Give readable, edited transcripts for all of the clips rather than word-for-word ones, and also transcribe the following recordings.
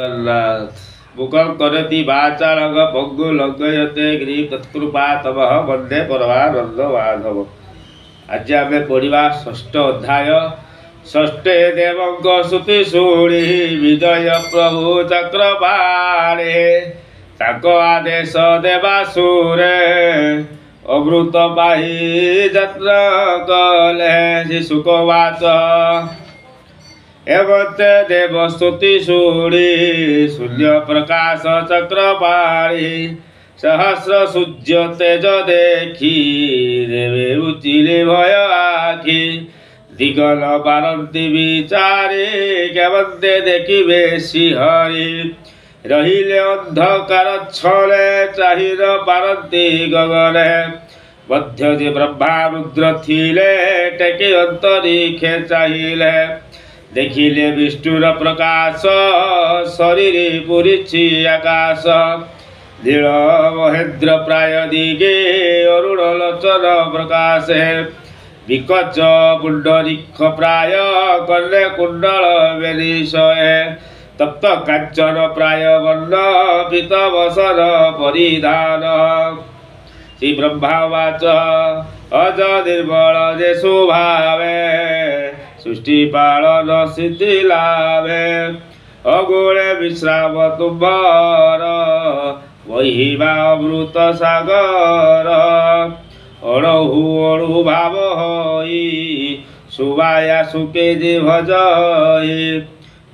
जगन्नाथ मुखं करोति वाचालं पङ्गुं लङ्घयते गिरिं तत्कृपा तमः वन्दे परमानन्द माधव। आज आम पढ़ा षष्ठ अध्याय। षष्ठे देवंक श्रुति शुणी विजय प्रभु चक्रपाणे ताक आदेश देवासुरे अमृत पाही जत्र कले शिशुकवाच एवते देव स्तुति शुणी शून्य प्रकाश चक्रपाणी सहस्र सूर्य तेज देखी देवे उचिले भय आखि दिगल पारती विचारे केवंते देखिबे श्रीहरि रहिले अंधकार छले चाहिर पारती गगने मध्य जे ब्रह्मा रुद्र थिले टेके अंतरिक्षे चाहिले देखिले विष्णुर प्रकाश शरीर पुरीछि आकाश नील महेन्द्र प्राय दिगे अरुण लोचन प्रकाशे विकच पुंडरीक प्राय कन्या कुंडल बेनिशये तप्त कांचन प्राय वर्ण पीत वसन परिधान श्री ब्रह्मावाच अज निर्बल जे स्वभावे सृष्टि पालन सिद्धि लाभे अगुणे विश्राम तुम्हार वहिबा अमृत सागर अणहु अणु भाव होई सुबाया सुखे जे भजई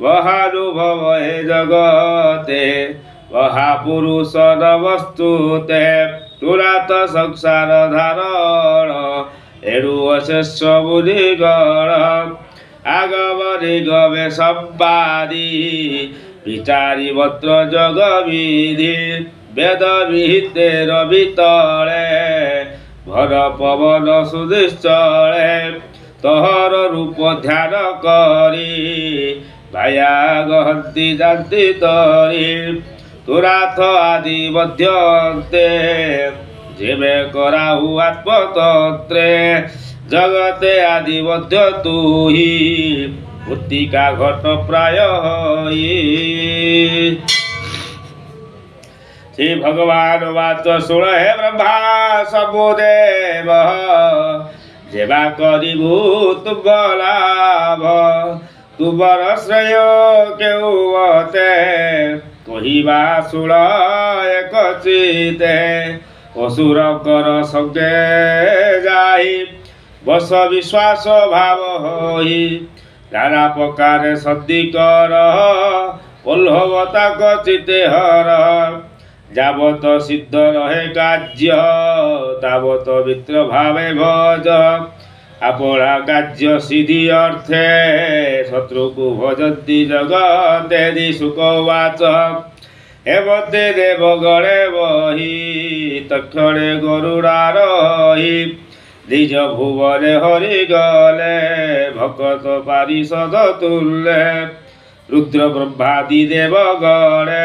वहानुभव हे जगते महापुरुष नमस्तुते तुरात संसार धारण एणु अशेष मुनिगण आगम निगमे संवादी विचारी मत्र जग विधि वेद विहिते रवितले भर पवन सुदिश्चले तोहर रूप ध्यान करी भाया गहंती जानती तरी तुराथ आदि मध्यन्ते जेमे कराहु आत्मतंत्रे जगते आदि मध्य तू ही मूर्तिका घट प्राय श्री भगवान वाच शुण हे ब्रह्मा सबुदेव जेबा करिबु तुम लाभ तुमर श्रेय केउते कहिबा शुण एक चिते असुर कर संगे जाई बस विश्वास भाव होई नाना प्रकार सद्धि कर ओल्हवता चिते हर जावत सिद्ध रहे कार्य तावत मित्र भावे भज अपना कार्य सिद्धि अर्थे शत्रु को भजती जगते सुखवाच एवते देवगणे बही तक्षणे गरुड़ारोही निज भुवने हरि गले भक्त पारिषद तुल्य रुद्र ब्रह्मादि देवगणे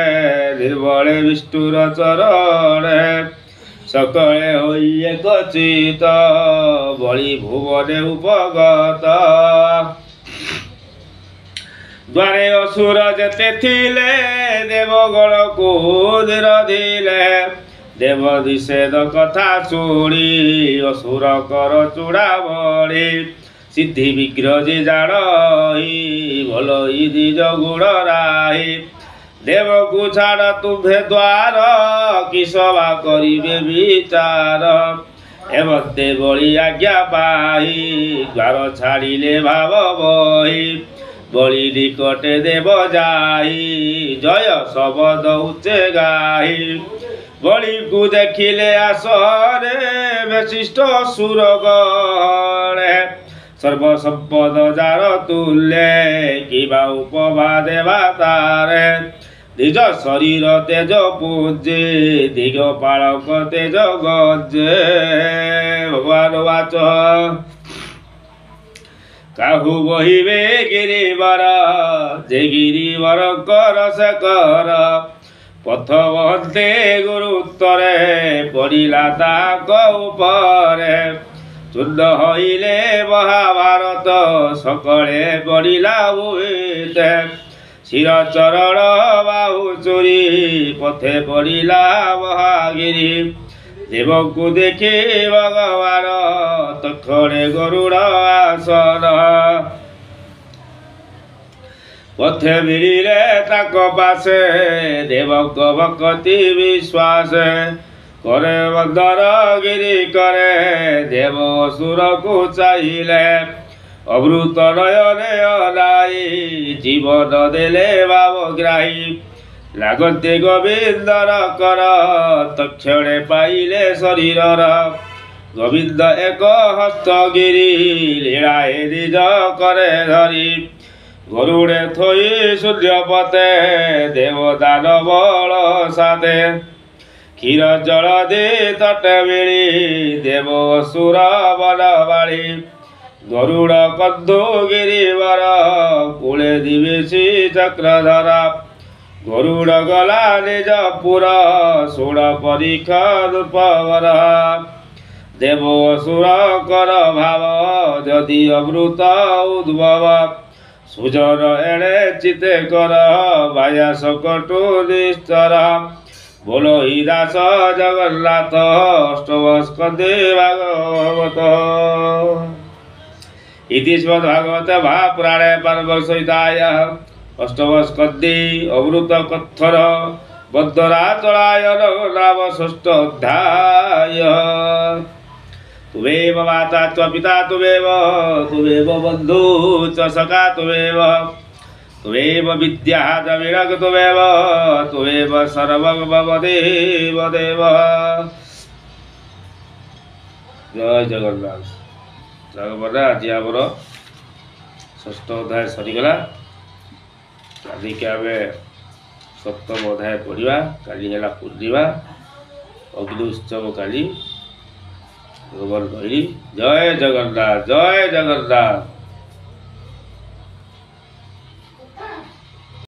निर्बले विष्णुर चरणे सकले होई एक चित बलि भुवने उपगत द्वारे असुर जेते थिले देवगण को निरधिले देव निषेध कथा शुणी असुर कर चूड़ा बड़ी सिद्धि विग्रह जे जानी भलई निज गुण राही देव को छाड़ तुम्हे द्वार कि सभा करिबे विचार एवते बड़ी आज्ञा पाई द्वार छाड़िले भाव बही बलि निकटे देव जाई जय शब्द उच्चे गाई बलि को देखिले आसरे वशिष्ठ सुरगणे सर्वसंपद जार तुल्ये किबा उपमा देवा तारे निज शरीर तेज पूजे दिगपालक तेज गजे भगवान वाच काहू बहिबे गिरिवर जे गिरिवर कर से कर पथ बहते गुरुत्तरे पड़िला ताक उपरे चूर्ण हईले महाभारत सकले पड़िला भूमिते शिर चरण ପୁରୀ ପଥେ ପଡ଼ିଲା ମହାଗିରି ଦେବଙ୍କୁ ଦେଖି ଭଗବାନ ତକ୍ଷଣେ ଗରୁଡ଼ ଆସନ ପଥେ ମିଳିଲେ ତାଙ୍କ ପାଶେ ଦେବଙ୍କ ଭକ୍ତି ବିଶ୍ୱାସ करे बंदर गिरी करे देव सुरकु चाहिए अमृत नयने अनाई जीवन देले भावग्राही लागते गोविंदर कर तक्षणे पाइले शरीरर गोविंद एक हस्तगिरी लीलाए निज करे धरी गरुड़े थोई सूर्यपते देवदान बल साथे क्षीर जल दे तट मिली देव असुर बनवाड़ी गरुड़ कद्दू गिरिवर कूले दिवेशी चक्रधर गरुड़ गला निज पुर सुण परीक्षा दुपवर देव असुर कर भाव जदि अमृत उद्भव सुजन एणे चिते कर माया सकटु निस्तर बोलो ही दास जगन्नाथ अष्टमस्कन्धे भागवत इति श्रीमद्भागवत महापुराणे पारमहंसहितायाः अष्टमस्कन्धे अमृत कत्थन बद्धराचलायन नाम षष्ठोऽध्याय तुमेव माता च पिता तुमेव बन्धु च सखा तुमेव विद्या च विरग तुमेव सर्वं मम देव देव जय जगन्नाथ जगन्नाथ आज आमर षष्ठ अध्याय सरीगला काली के आम सप्तम अध्याय पढ़ा काली है पूर्णिमा अग्नि उत्सव काली भगवान कहली जय जगन्नाथ जय जगन्नाथ।